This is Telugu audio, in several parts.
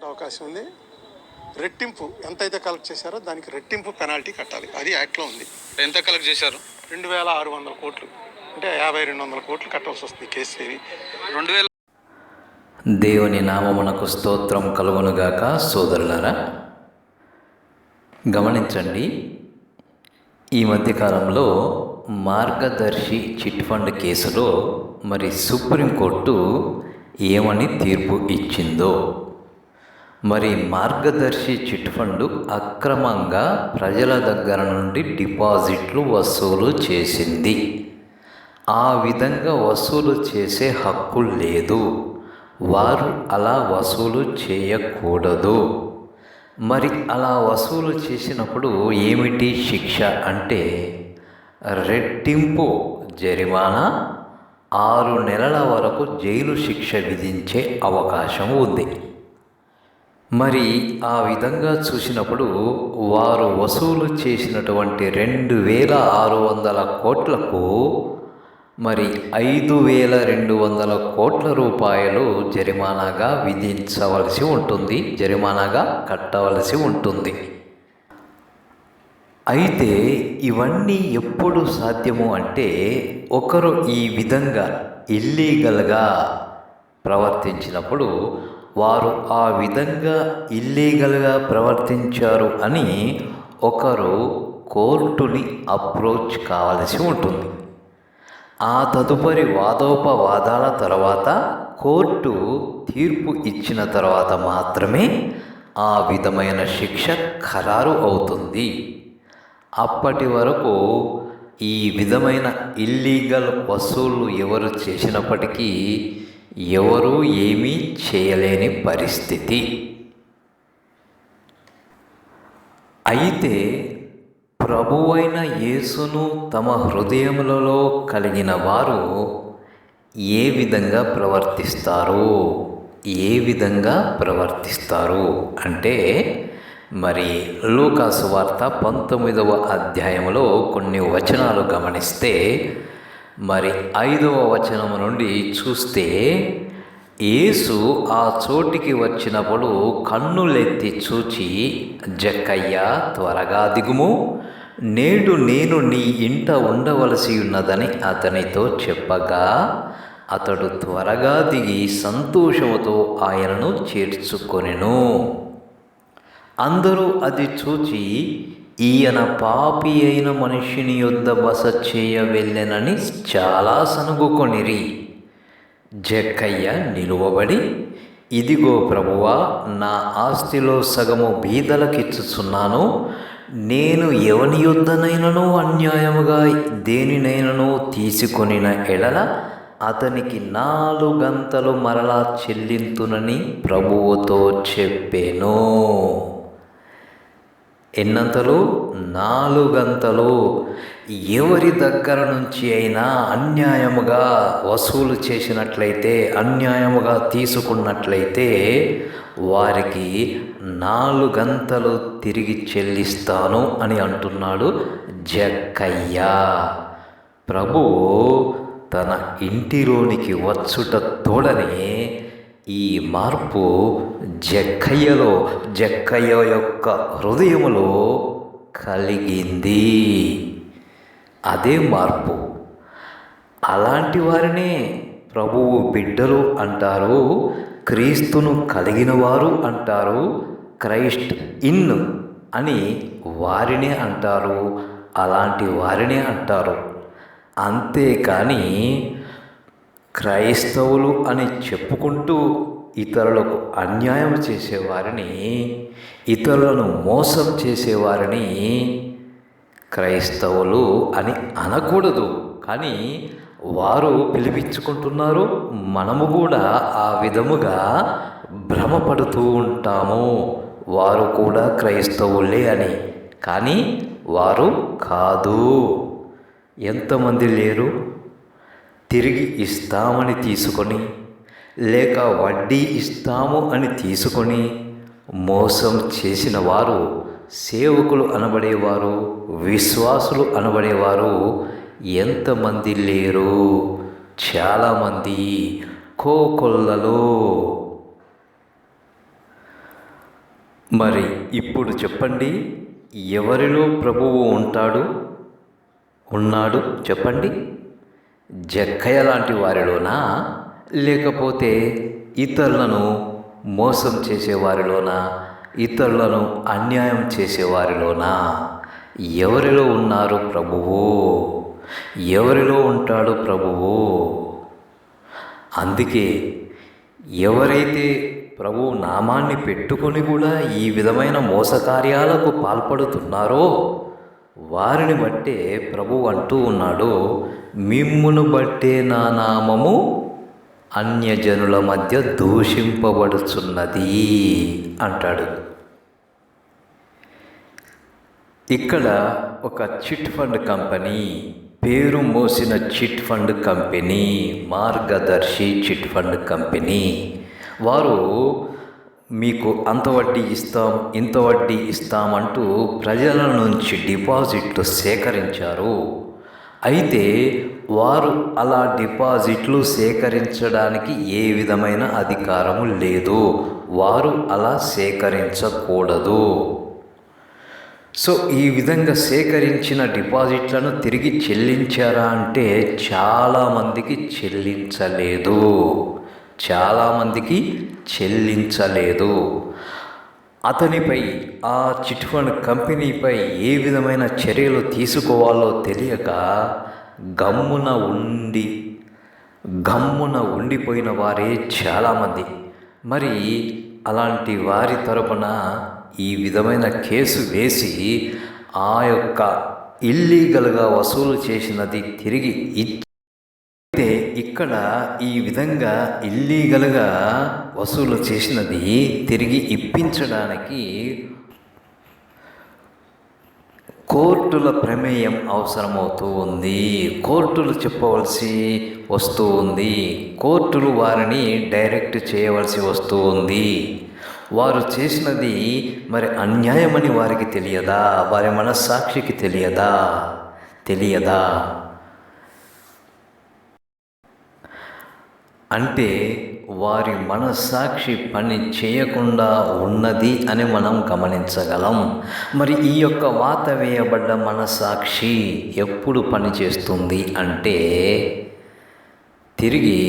అవకాశం ఉంది. రెట్టింపు ఎంతైతే కలెక్ట్ చేశారో దానికి రెట్టింపు పెనాల్టీ కట్టాలి. అది యాక్ట్లో ఉంది. ఎంత కలెక్ట్ చేశారు? 2600 కోట్లు, అంటే 5200 కోట్లు కట్టాల్సి వస్తుంది కేసు. 2000. దేవుని నామమునకు స్తోత్రం కలుగునుగాక. సోదరులారా, గమనించండి, ఈ మధ్యకాలంలో మార్గదర్శి చిట్ ఫండ్ కేసులో మరి సుప్రీంకోర్టు ఏమని తీర్పు ఇచ్చిందో. మరి మార్గదర్శి చిట్ ఫండ్ అక్రమంగా ప్రజల దగ్గర నుండి డిపాజిట్లు వసూలు చేసింది. ఆ విధంగా వసూలు చేసే హక్కు లేదు. వారు అలా వసూలు చేయకూడదు. మరి అలా వసూలు చేసినప్పుడు ఏమిటి శిక్ష అంటే రెట్టింపు జరిమానా, 6 నెలల వరకు జైలు శిక్ష విధించే అవకాశం ఉంది. మరి ఆ విధంగా చూసినప్పుడు వారు వసూలు చేసినటువంటి 2600 కోట్లకు మరి 5200 కోట్ల రూపాయలు జరిమానాగా విధించవలసి ఉంటుంది, జరిమానాగా కట్టవలసి ఉంటుంది. అయితే ఇవన్నీ ఎప్పుడు సాధ్యము అంటే ఒకరు ఈ విధంగా ఇల్లీగల్గా ప్రవర్తించినప్పుడు, వారు ఆ విధంగా ఇల్లీగల్గా ప్రవర్తించారు అని ఒకరు కోర్టుని అప్రోచ్ కావలసి ఉంటుంది. ఆ తదుపరి వాదోపవాదాల తర్వాత కోర్టు తీర్పు ఇచ్చిన తర్వాత మాత్రమే ఆ విధమైన శిక్ష ఖరారు అవుతుంది. అప్పటి వరకు ఈ విధమైన ఇల్లీగల్ వసూళ్లు ఎవరు చేసినప్పటికీ ఎవరూ ఏమీ చేయలేని పరిస్థితి. అయితే ప్రభువైన యేసును తమ హృదయములలో కలిగిన వారు ఏ విధంగా ప్రవర్తిస్తారు అంటే మరి లూకా సువార్త 19వ అధ్యాయంలో కొన్ని వచనాలు గమనిస్తే, మరి 5వ వచనం నుండి చూస్తే, యేసు ఆ చోటికి వచ్చినప్పుడు కన్నులెత్తి చూచి, జక్కయ్య త్వరగా దిగుము, నేడు నేను నీ ఇంట ఉండవలసి ఉన్నదని అతనితో చెప్పగా, అతడు త్వరగా దిగి సంతోషముతో ఆయనను చేర్చుకొనెను. అందరూ అది చూచి, ఈయన పాపి అయిన మనుష్యుని యొద్ద బస చేయ వెళ్ళెనని చాలా సనుగుకొనిరి. జక్కయ్య నిలువబడి, ఇదిగో ప్రభువా, నా ఆస్తిలో సగము బీదలకిచ్చుచున్నాను. నేను ఎవని యొద్దనైనను అన్యాయముగా దేనినైనను తీసుకొనిన ఎడల అతనికి 4 మరలా చెల్లింతునని ప్రభువుతో చెప్పెను. ఎన్నంతలు? 4. ఎవరి దగ్గర నుంచి అయినా అన్యాయముగా వసూలు చేసినట్లయితే, అన్యాయముగా తీసుకున్నట్లయితే వారికి 4 తిరిగి చెల్లిస్తాను అని అంటున్నాడు జక్కయ్య. ప్రభువు తన ఇంటిలోనికి వచ్చుట తోడనే ఈ మార్పు జక్కయ్య యొక్క హృదయములో కలిగింది. అదే మార్పు. అలాంటి వారినే ప్రభువు బిడ్డలు అంటారు, క్రీస్తును కలిగిన వారు అంటారు, క్రైస్ట్ ఇన్ అని వారినే అంటారు, అలాంటి వారినే అంటారు. అంతేకాని క్రైస్తవులు అని చెప్పుకుంటూ ఇతరులకు అన్యాయం చేసేవారిని, ఇతరులను మోసం చేసేవారిని క్రైస్తవులు అని అనకూడదు. కానీ వారు పిలిపించుకుంటున్నారు. మనము కూడా ఆ విధముగా భ్రమపడుతూ ఉంటాము, వారు కూడా క్రైస్తవులే అని. కానీ వారు కాదు. ఎంతమంది లేరు? తిరిగి ఇస్తామని తీసుకొని, లేక వడ్డీ ఇస్తాము అని తీసుకొని మోసం చేసిన వారు, సేవకులు అనబడేవారు, విశ్వాసులు అనబడేవారు ఎంతమంది లేరు? చాలామంది కోకొల్లలో. మరి ఇప్పుడు చెప్పండి, ఎవరిలో ప్రభువు ఉన్నాడు చెప్పండి? జక్కయ్య లాంటి వారిలోనా, లేకపోతే ఇతరులను మోసం చేసేవారిలోనా, ఇతరులను అన్యాయం చేసేవారిలోనా? ఎవరిలో ఉన్నారు ప్రభువు? ఎవరిలో ఉంటాడు ప్రభువు? అందుకే ఎవరైతే ప్రభు నామాన్ని పెట్టుకొని కూడా ఈ విధమైన మోసకార్యాలకు పాల్పడుతున్నారో వారిని బట్టే ప్రభు అంటూ ఉన్నాడు, మిమ్మును బట్టే నా నామము అన్యజనుల మధ్య దూషింపబడుచున్నది అంటాడు. ఇక్కడ ఒక చిట్ ఫండ్ కంపెనీ, పేరు మోసిన చిట్ ఫండ్ కంపెనీ, మార్గదర్శి చిట్ ఫండ్ కంపెనీ వారు మీకు అంత వడ్డీ ఇస్తాం, ఇంత వడ్డీ ఇస్తామంటూ ప్రజల నుంచి డిపాజిట్లు సేకరించారు. అయితే వారు అలా డిపాజిట్లు సేకరించడానికి ఏ విధమైన అధికారము లేదు. వారు అలా సేకరించకూడదు. సో ఈ విధంగా సేకరించిన డిపాజిట్లను తిరిగి చెల్లించారా అంటే చాలామందికి చెల్లించలేదు. అతనిపై, ఆ చిట్ ఫండ్ కంపెనీపై ఏ విధమైన చర్యలు తీసుకోవాలో తెలియక గమ్మున ఉండిపోయిన వారే చాలామంది. మరి అలాంటి వారి తరపున ఈ విధమైన కేసు వేసి ఆ యొక్క ఇల్లీగల్గా వసూలు చేసినది తిరిగి అయితే ఇక్కడ ఈ విధంగా ఇల్లీగల్గా వసూలు చేసినది తిరిగి ఇప్పించడానికి కోర్టుల ప్రమేయం అవసరమవుతూ ఉంది. కోర్టులు చెప్పవలసి వస్తూ ఉంది. కోర్టులు వారిని డైరెక్ట్ చేయవలసి వస్తూ ఉంది. వారు చేసినది మరి అన్యాయమని వారికి తెలియదా? వారి మనస్సాక్షికి తెలియదా? అంటే వారి మనస్సాక్షి పని చేయకుండా ఉన్నది అని మనం గమనించగలం. మరి ఈ యొక్క వాత వేయబడ్డ మనస్సాక్షి ఎప్పుడు పని చేస్తుంది అంటే తిరిగి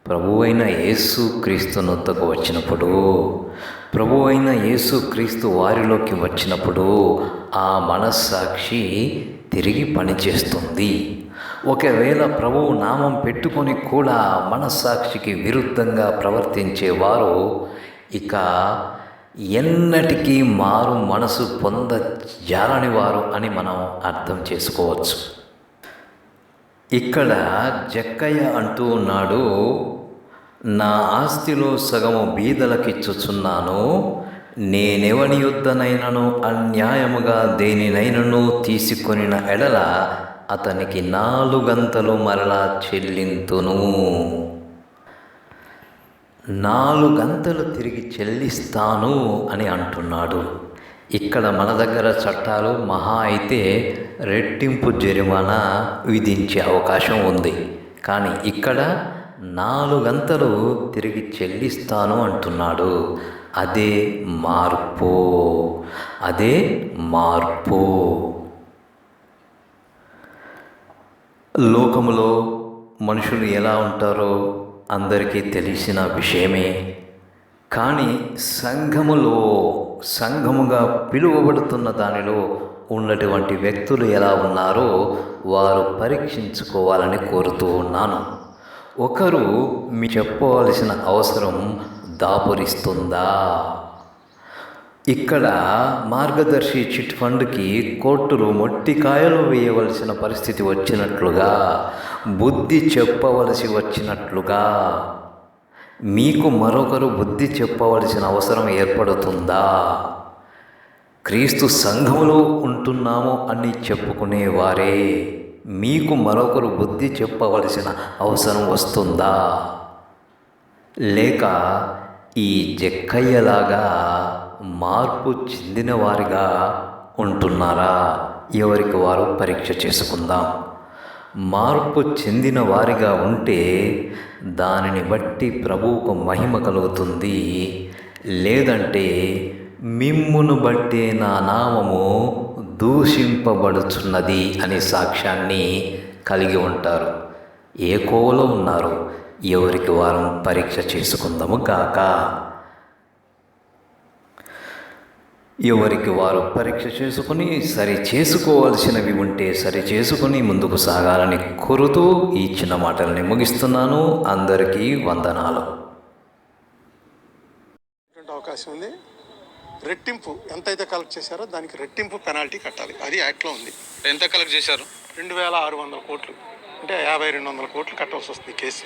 ప్రభువైన యేసుక్రీస్తు నొద్దకు వచ్చినప్పుడు, ప్రభువైన యేసుక్రీస్తు వారిలోకి వచ్చినప్పుడు ఆ మనస్సాక్షి తిరిగి పనిచేస్తుంది. ఒకవేళ ప్రభువు నామం పెట్టుకొని కూడా మనస్సాక్షికి విరుద్ధంగా ప్రవర్తించేవారు ఇక ఎన్నటికీ మారు మనసు పొందజాలని వారు అని మనం అర్థం చేసుకోవచ్చు. ఇక్కడ జక్కయ్య అంటూ ఉన్నాడు, నా ఆస్తిలో సగము బీదలకిచ్చుచున్నాను. నేనెవని యుద్ధనైనను అన్యాయముగా దేనినైనను తీసుకొనిన ఎడల అతనికి 4 గంతలు మరలా చెల్లింతును. 4 గంతలు తిరిగి చెల్లిస్తాను అని అంటున్నాడు. ఇక్కడ మన దగ్గర చట్టాలు మహా అయితే రెట్టింపు జరిమానా విధించే అవకాశం ఉంది. కానీ ఇక్కడ 4 గంతలు తిరిగి చెల్లిస్తాను అంటున్నాడు. అదే మార్పు. లోకములో మనుషులు ఎలా ఉంటారో అందరికీ తెలిసిన విషయమే. కానీ సంఘముగా పిలువబడుతున్న దానిలో ఉన్నటువంటి వ్యక్తులు ఎలా ఉన్నారో వారు పరీక్షించుకోవాలని కోరుతూ ఉన్నాను. ఒకరు మీ చెప్పవలసిన అవసరం దాపురిస్తుందా? ఇక్కడ మార్గదర్శి చిట్ ఫండ్కి కోర్టులు మొట్టికాయలు వేయవలసిన పరిస్థితి వచ్చినట్లుగా, బుద్ధి చెప్పవలసి వచ్చినట్లుగా మీకు మరొకరు బుద్ధి చెప్పవలసిన అవసరం ఏర్పడుతుందా? క్రీస్తు సంఘములో ఉంటున్నాము అని చెప్పుకునేవారే మీకు మరొకరు బుద్ధి చెప్పవలసిన అవసరం వస్తుందా? లేక ఈ జక్కయ్యలాగా మార్పు చెందిన వారిగా ఉంటున్నారా? ఎవరికి వారు పరీక్ష చేసుకుందాం. మార్పు చెందిన వారిగా ఉంటే దానిని బట్టి ప్రభువుకు మహిమ కలుగుతుంది. లేదంటే మిమ్మును బట్టే నా నామము దూషింపబడుచున్నది అనే సాక్ష్యాన్ని కలిగి ఉంటారు. ఏ కోవలో ఉన్నారు? ఎవరికి వారం పరీక్ష చేసుకుందాము గాక. ఎవరికి వారు పరీక్ష చేసుకుని సరి చేసుకోవాల్సినవి ఉంటే సరి చేసుకుని ముందుకు సాగాలని కోరుతూ ఈ చిన్న మాటల్ని ముగిస్తున్నాను. అందరికీ వందనాలు. అవకాశం ఉంది. రెట్టింపు ఎంతైతే కలెక్ట్ చేశారో దానికి రెట్టింపు పెనాల్టీ కట్టాలి. అది యాక్ట్లో ఉంది. ఎంత కలెక్ట్ చేశారు? 2600 కోట్లు అంటే 5200 కోట్లు కట్టాల్సి వస్తుంది కేసు.